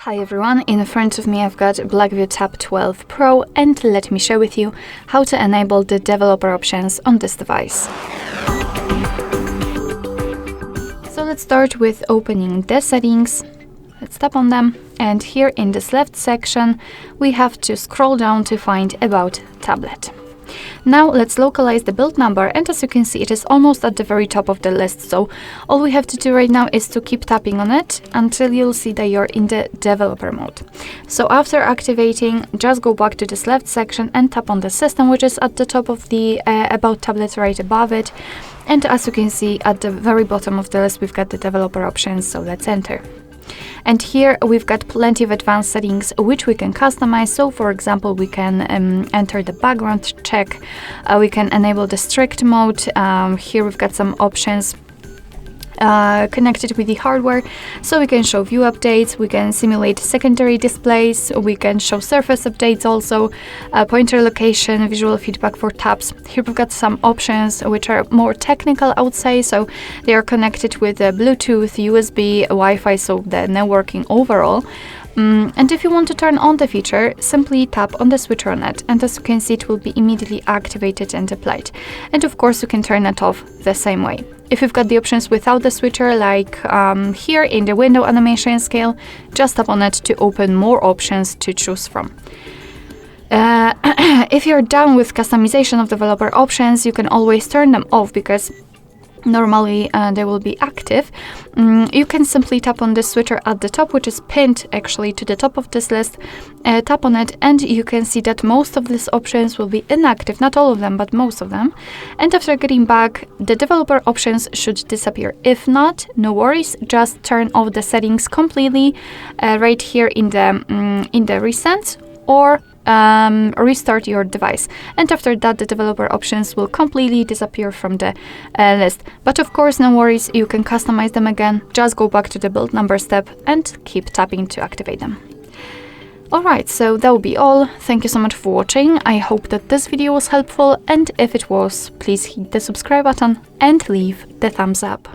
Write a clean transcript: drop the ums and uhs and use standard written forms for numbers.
Hi everyone, in front of me I've got BLACKVIEW Tab 12 Pro, and let me share with you how to enable the developer options on this device. So let's start with opening the settings. Let's tap on them, and here in this left section we have to scroll down to find About Tablet. Now let's localize the build number, and as you can see it is almost at the very top of the list, so all we have to do right now is to keep tapping on it until you'll see that you're in the developer mode. So after activating, just go back to this left section and tap on the system, which is at the top of the About Tablet right above it, and as you can see at the very bottom of the list we've got the developer options, so let's enter. And here we've got plenty of advanced settings which we can customize. So for example, we can enter the background check, we can enable the strict mode. Here we've got some options connected with the hardware, so we can show view updates, we can simulate secondary displays, we can show surface updates also, pointer location, visual feedback for taps. Here we've got some options which are more technical, I would say, so they are connected with Bluetooth, USB, Wi-Fi, so the networking overall. And if you want to turn on the feature, simply tap on the switcher on it, and as you can see it will be immediately activated and applied. And of course you can turn it off the same way. If you've got the options without the switcher, like here in the window animation scale, just tap on it to open more options to choose from. If you're done with customization of developer options, you can always turn them off because normally they will be active. You can simply tap on the switcher at the top, which is pinned actually to the top of this list. Tap on it and you can see that most of these options will be inactive, not all of them, but most of them. And after getting back, the developer options should disappear. If not, no worries, just turn off the settings completely right here in the recent, or restart your device, and after that the developer options will completely disappear from the list. But of course, no worries, you can customize them again. Just go back to the build number step and keep tapping to activate them. Alright, so that will be all. Thank you so much for watching. I hope that this video was helpful, and if it was, please hit the subscribe button and leave the thumbs up.